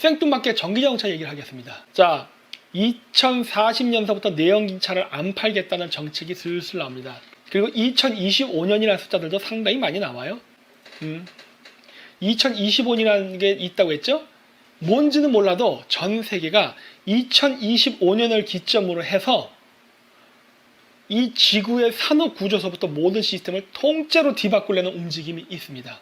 생뚱맞게 전기자동차 얘기를 하겠습니다. 자, 2040년서부터 내연기차를 안 팔겠다는 정책이 슬슬 나옵니다. 그리고 2025년이라는 숫자들도 상당히 많이 나와요. 2025년이라는 게 있다고 했죠? 뭔지는 몰라도 전 세계가 2025년을 기점으로 해서 이 지구의 산업 구조서부터 모든 시스템을 통째로 뒤바꾸려는 움직임이 있습니다.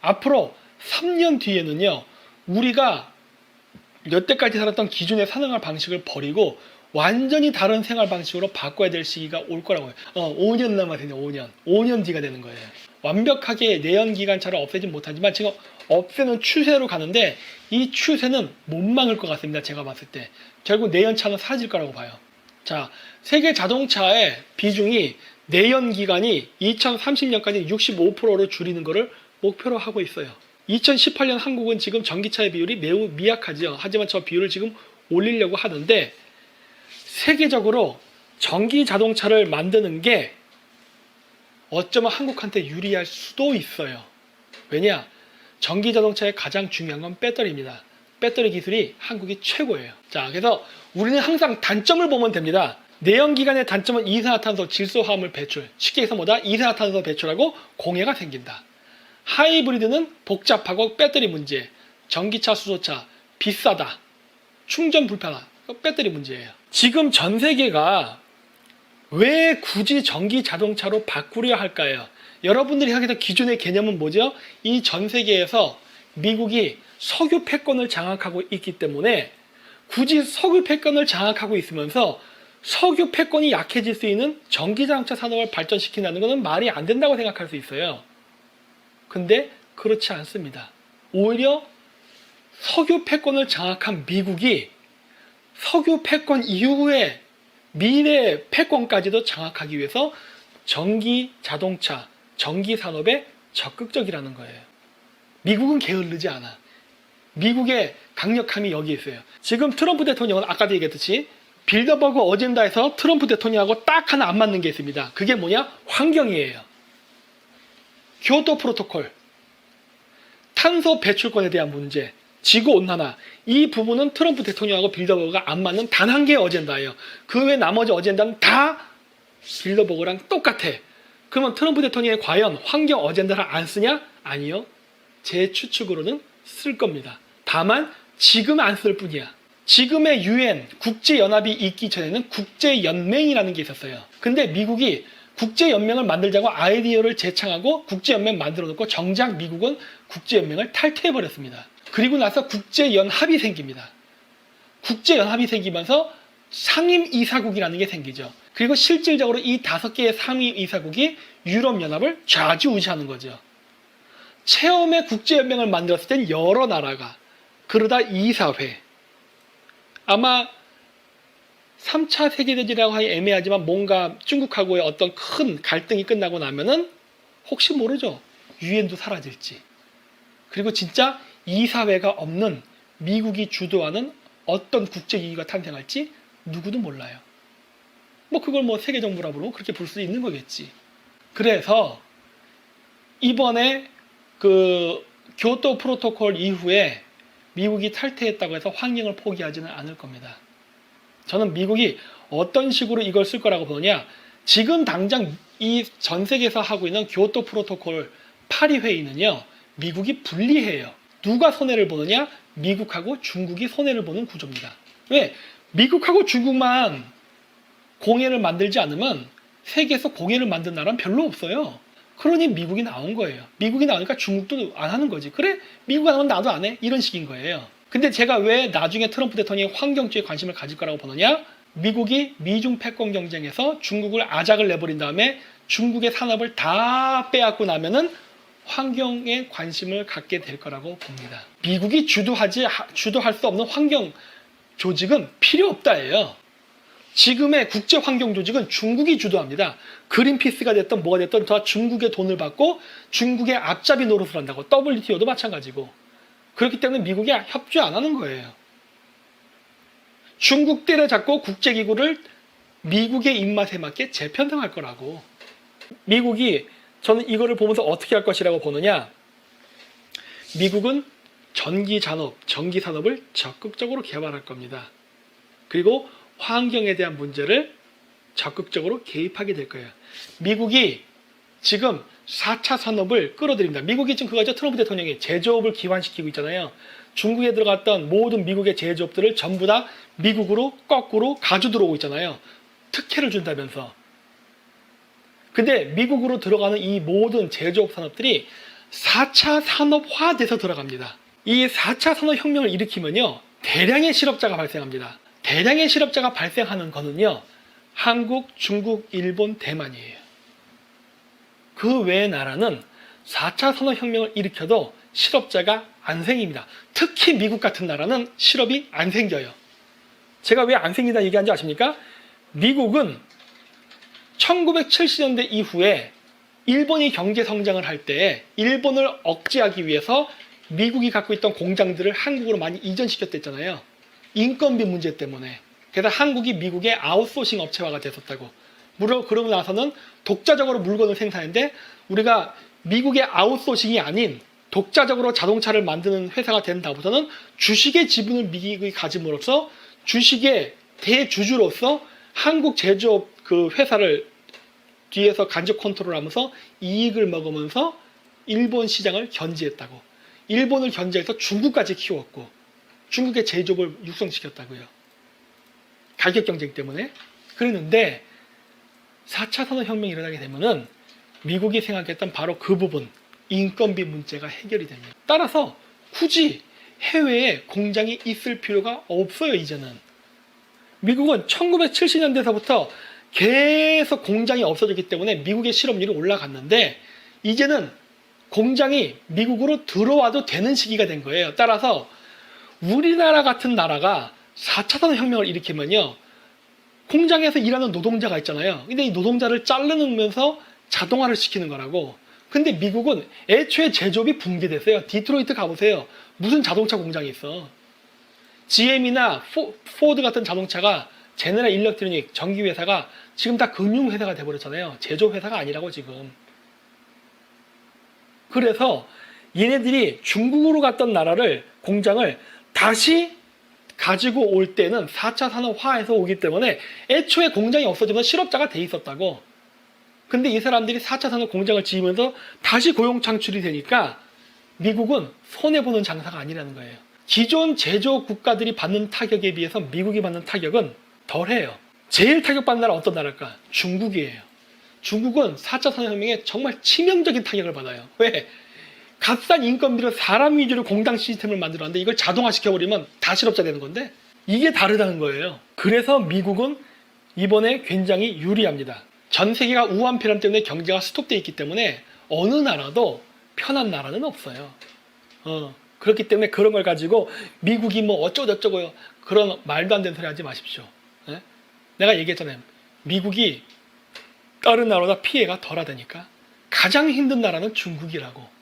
앞으로 3년 뒤에는요, 우리가 여태까지 살았던 기존의 산업화 방식을 버리고 완전히 다른 생활 방식으로 바꿔야 될 시기가 올 거라고 해요. 5년 남았어요. 5년 뒤가 되는 거예요. 완벽하게 내연기관차를 없애진 못하지만 지금 없애는 추세로 가는데 이 추세는 못 막을 것 같습니다. 제가 봤을 때. 결국 내연차는 사라질 거라고 봐요. 자, 세계 자동차의 비중이 내연기관이 2030년까지 65%로 줄이는 것을 목표로 하고 있어요. 2018년 한국은 지금 전기차의 비율이 매우 미약하죠. 하지만 저 비율을 지금 올리려고 하는데 세계적으로 전기 자동차를 만드는 게 어쩌면 한국한테 유리할 수도 있어요. 왜냐? 전기 자동차의 가장 중요한 건 배터리입니다. 배터리 기술이 한국이 최고예요. 자, 그래서 우리는 항상 단점을 보면 됩니다. 내연기관의 단점은 이산화탄소 질소화합물 배출. 쉽게 해서 뭐다? 이산화탄소 배출하고 공해가 생긴다. 하이브리드는 복잡하고 배터리 문제. 전기차, 수소차 비싸다. 충전 불편하다. 배터리 문제예요. 지금 전 세계가 왜 굳이 전기 자동차로 바꾸려 할까요? 여러분들이 하게 기존의 개념은 뭐죠? 이 전 세계에서 미국이 석유 패권을 장악하고 있기 때문에 굳이 석유 패권을 장악하고 있으면서 석유 패권이 약해질 수 있는 전기 자동차 산업을 발전시킨다는 것은 말이 안 된다고 생각할 수 있어요. 근데 그렇지 않습니다. 오히려 석유 패권을 장악한 미국이 석유 패권 이후에 미래 패권까지도 장악하기 위해서 전기 자동차, 전기 산업에 적극적이라는 거예요. 미국은 게을르지 않아. 미국의 강력함이 여기 있어요. 지금 트럼프 대통령은 아까도 얘기했듯이 빌더버그 어젠다에서 트럼프 대통령하고 딱 하나 안 맞는 게 있습니다. 그게 뭐냐? 환경이에요. 교토 프로토콜, 탄소 배출권에 대한 문제, 지구온난화, 이 부분은 트럼프 대통령하고 빌더버그가 안 맞는 단 한 개의 어젠다예요. 그 외 나머지 어젠다는 다 빌더버그랑 똑같아. 그러면 트럼프 대통령이 과연 환경 어젠다를 안 쓰냐? 아니요. 제 추측으로는 쓸 겁니다. 다만 지금 안 쓸 뿐이야. 지금의 UN, 국제연합이 있기 전에는 국제연맹이라는 게 있었어요. 근데 미국이 국제연맹을 만들자고 아이디어를 제창하고 국제연맹 만들어 놓고 정작 미국은 국제연맹을 탈퇴해버렸습니다. 그리고 나서 국제연합이 생깁니다. 국제연합이 생기면서 상임이사국이라는 게 생기죠. 그리고 실질적으로 이 5개의 상임이사국이 유럽연합을 좌지우지하는 거죠. 처음에 국제연맹을 만들었을 땐 여러 나라가, 그러다 이사회, 아마 3차 세계대전이라고 하기 애매하지만 뭔가 중국하고의 어떤 큰 갈등이 끝나고 나면은 혹시 모르죠. 유엔도 사라질지. 그리고 진짜 이사회가 없는 미국이 주도하는 어떤 국제기구가 탄생할지 누구도 몰라요. 뭐 그걸 뭐 세계정부라 부르면 그렇게 볼 수 있는 거겠지. 그래서 이번에 그 교토 프로토콜 이후에 미국이 탈퇴했다고 해서 환경을 포기하지는 않을 겁니다. 저는 미국이 어떤 식으로 이걸 쓸 거라고 보느냐, 지금 당장 이 전 세계에서 하고 있는 교토 프로토콜 파리 회의는요, 미국이 불리해요. 누가 손해를 보느냐? 미국하고 중국이 손해를 보는 구조입니다. 왜? 미국하고 중국만 공해를 만들지 않으면 세계에서 공해를 만든 나라는 별로 없어요. 그러니 미국이 나온 거예요. 미국이 나오니까 중국도 안 하는 거지. 그래? 미국 안 하면 나도 안 해? 이런 식인 거예요. 근데 제가 왜 나중에 트럼프 대통령이 환경주에 관심을 가질 거라고 보느냐? 미국이 미중 패권 경쟁에서 중국을 아작을 내버린 다음에 중국의 산업을 다 빼앗고 나면은 환경에 관심을 갖게 될 거라고 봅니다. 미국이 주도할 수 없는 환경 조직은 필요 없다예요. 지금의 국제 환경 조직은 중국이 주도합니다. 그린피스가 됐든 뭐가 됐든 다 중국의 돈을 받고 중국의 앞잡이 노릇을 한다고. WTO도 마찬가지고. 그렇기 때문에 미국이 협조 안 하는 거예요. 중국 때려잡고 국제기구를 미국의 입맛에 맞게 재편성할 거라고. 미국이, 저는 이거를 보면서 어떻게 할 것이라고 보느냐, 미국은 전기 잔업, 전기 산업을 적극적으로 개발할 겁니다. 그리고 환경에 대한 문제를 적극적으로 개입하게 될 거예요. 미국이 지금 4차 산업을 끌어들입니다. 미국이 지금 그거죠. 트럼프 대통령이 제조업을 기반시키고 있잖아요. 중국에 들어갔던 모든 미국의 제조업들을 전부 다 미국으로 거꾸로 가져 들어오고 있잖아요. 특혜를 준다면서. 근데 미국으로 들어가는 이 모든 제조업 산업들이 4차 산업화돼서 들어갑니다. 이 4차 산업혁명을 일으키면요. 대량의 실업자가 발생합니다. 대량의 실업자가 발생하는 거는요. 한국, 중국, 일본, 대만이에요. 그 외의 나라는 4차 산업혁명을 일으켜도 실업자가 안 생깁니다. 특히 미국 같은 나라는 실업이 안 생겨요. 제가 왜 안 생긴다 얘기한지 아십니까? 미국은 1970년대 이후에 일본이 경제 성장을 할 때 일본을 억제하기 위해서 미국이 갖고 있던 공장들을 한국으로 많이 이전시켰댔잖아요. 인건비 문제 때문에. 그래서 한국이 미국의 아웃소싱 업체화가 됐었다고. 물론 그러고 나서는 독자적으로 물건을 생산했는데 우리가 미국의 아웃소싱이 아닌 독자적으로 자동차를 만드는 회사가 된 다음부터는 주식의 지분을 미국이 가짐으로써 주식의 대주주로서 한국 제조업 그 회사를 뒤에서 간접 컨트롤하면서 이익을 먹으면서 일본 시장을 견제했다고. 일본을 견제해서 중국까지 키웠고 중국의 제조업을 육성시켰다고요. 가격 경쟁 때문에. 그랬는데 4차 산업혁명이 일어나게 되면은 미국이 생각했던 바로 그 부분, 인건비 문제가 해결이 됩니다. 따라서 굳이 해외에 공장이 있을 필요가 없어요, 이제는. 미국은 1970년대서부터 계속 공장이 없어졌기 때문에 미국의 실업률이 올라갔는데 이제는 공장이 미국으로 들어와도 되는 시기가 된 거예요. 따라서 우리나라 같은 나라가 4차 산업혁명을 일으키면요. 공장에서 일하는 노동자가 있잖아요. 근데 이 노동자를 자르면서 자동화를 시키는 거라고. 근데 미국은 애초에 제조업이 붕괴됐어요. 디트로이트 가보세요. 무슨 자동차 공장이 있어. GM이나 포드 같은 자동차가 제너럴 일렉트로닉 전기회사가 지금 다 금융회사가 돼버렸잖아요. 제조회사가 아니라고 지금. 그래서 얘네들이 중국으로 갔던 나라를 공장을 다시 가지고 올 때는 4차 산업화에서 오기 때문에 애초에 공장이 없어지면 실업자가 돼 있었다고. 근데 이 사람들이 4차 산업 공장을 지으면서 다시 고용 창출이 되니까 미국은 손해보는 장사가 아니라는 거예요. 기존 제조업 국가들이 받는 타격에 비해서 미국이 받는 타격은 덜해요. 제일 타격받는 나라 어떤 나라일까? 중국이에요. 중국은 4차 산업혁명에 정말 치명적인 타격을 받아요. 왜? 값싼 인건비로 사람 위주로 공장 시스템을 만들었는데 이걸 자동화시켜버리면 다 실업자 되는 건데 이게 다르다는 거예요. 그래서 미국은 이번에 굉장히 유리합니다. 전 세계가 우한폐렴 때문에 경제가 스톱되어 있기 때문에 어느 나라도 편한 나라는 없어요. 그렇기 때문에 그런 걸 가지고 미국이 뭐 어쩌고저쩌고요. 그런 말도 안 되는 소리 하지 마십시오. 네? 내가 얘기했잖아요. 미국이 다른 나라보다 피해가 덜하다니까. 가장 힘든 나라는 중국이라고.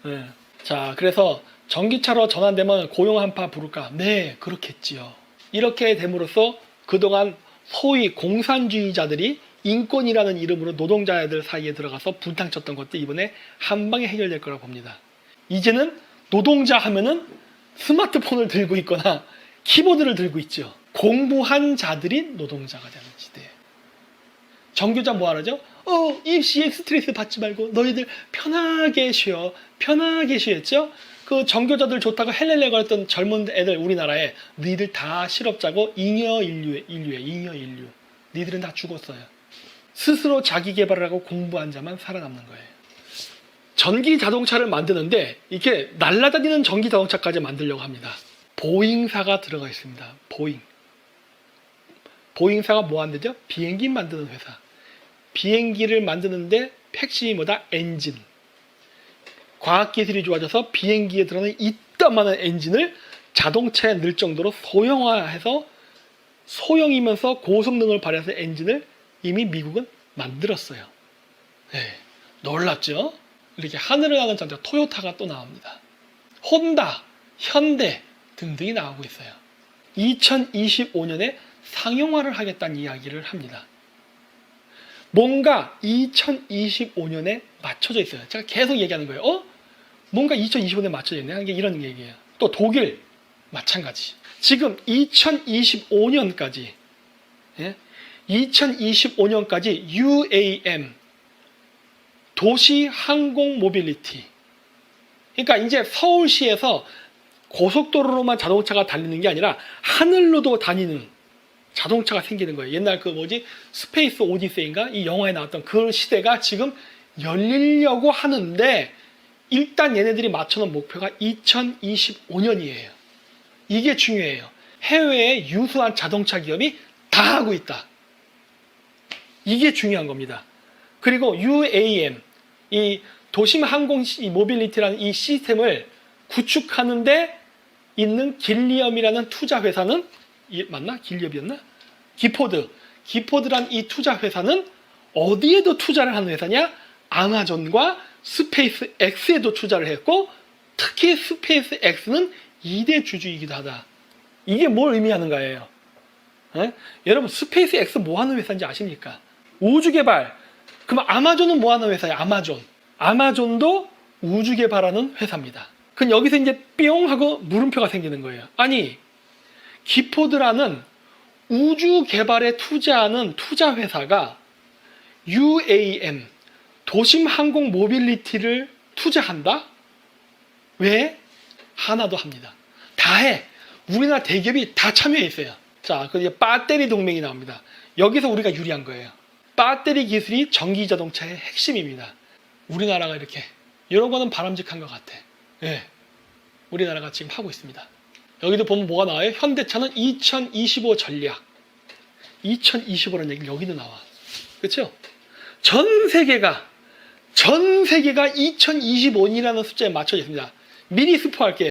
네. 자, 그래서 전기차로 전환되면 고용 한파 부를까? 네, 그렇겠지요. 이렇게 됨으로써 그동안 소위 공산주의자들이 인권이라는 이름으로 노동자들 사이에 들어가서 분탕쳤던 것도 이번에 한 방에 해결될 거라고 봅니다. 이제는 노동자 하면은 스마트폰을 들고 있거나 키보드를 들고 있죠. 공부한 자들이 노동자가 되는 시대예요. 정교자 뭐 하죠? 입시에 스트레스 받지 말고 너희들 편하게 쉬어. 편하게 쉬었죠? 그 정교자들 좋다고 헬렐레 거렸던 젊은 애들 우리나라에 너희들 다 실업자고 잉여 인류에 잉여 인류. 너희들은 다 죽었어요. 스스로 자기 개발을 하고 공부한 자만 살아남는 거예요. 전기 자동차를 만드는데 이렇게 날아다니는 전기 자동차까지 만들려고 합니다. 보잉사가 들어가 있습니다. 보잉사가 뭐 한대죠? 비행기 만드는 회사. 비행기를 만드는데 핵심이 뭐다? 엔진. 과학기술이 좋아져서 비행기에 들어가는 이따만한 엔진을 자동차에 넣을 정도로 소형화해서 소형이면서 고성능을 발휘해서 엔진을 이미 미국은 만들었어요. 네, 놀랍죠? 이렇게 하늘을 나는 자동차 토요타가 또 나옵니다. 혼다, 현대 등등이 나오고 있어요. 2025년에 상용화를 하겠다는 이야기를 합니다. 뭔가 2025년에 맞춰져 있어요. 제가 계속 얘기하는 거예요. 뭔가 2025년에 맞춰져 있네. 하는 게 이런 얘기예요. 또 독일 마찬가지. 지금 2025년까지 2025년까지 UAM 도시 항공 모빌리티. 그러니까 이제 서울시에서 고속도로로만 자동차가 달리는 게 아니라 하늘로도 다니는 자동차가 생기는 거예요. 옛날 그 스페이스 오디세이인가 이 영화에 나왔던 그 시대가 지금 열리려고 하는데 일단 얘네들이 맞춰놓은 목표가 2025년이에요. 이게 중요해요. 해외의 유수한 자동차 기업이 다 하고 있다. 이게 중요한 겁니다. 그리고 UAM, 이 도심 항공 모빌리티라는 이 시스템을 구축하는데 있는 길리엄이라는 투자 회사는 맞나? 길리엄이었나? 기포드란 이 투자 회사는 어디에도 투자를 하는 회사냐? 아마존과 스페이스 X에도 투자를 했고 특히 스페이스 X는 2대 주주이기도 하다. 이게 뭘 의미하는가예요? 여러분 스페이스 X 뭐 하는 회사인지 아십니까? 우주 개발. 그럼 아마존은 뭐 하는 회사예요? 아마존도 우주 개발하는 회사입니다. 그럼 여기서 이제 뿅 하고 물음표가 생기는 거예요. 아니 기포드라는 우주 개발에 투자하는 투자 회사가 UAM 도심 항공 모빌리티를 투자한다? 왜? 하나도 합니다. 다 해. 우리나라 대기업이 다 참여해 있어요. 자, 그 이제 배터리 동맹이 나옵니다. 여기서 우리가 유리한 거예요. 배터리 기술이 전기 자동차의 핵심입니다. 우리나라가 이렇게 이런 거는 바람직한 것 같아. 예. 우리나라가 지금 하고 있습니다. 여기도 보면 뭐가 나와요? 현대차는 2025 전략. 2025라는 얘기는 여기도 나와. 그렇죠? 전 세계가 2025년이라는 숫자에 맞춰져 있습니다. 미리 스포할게요.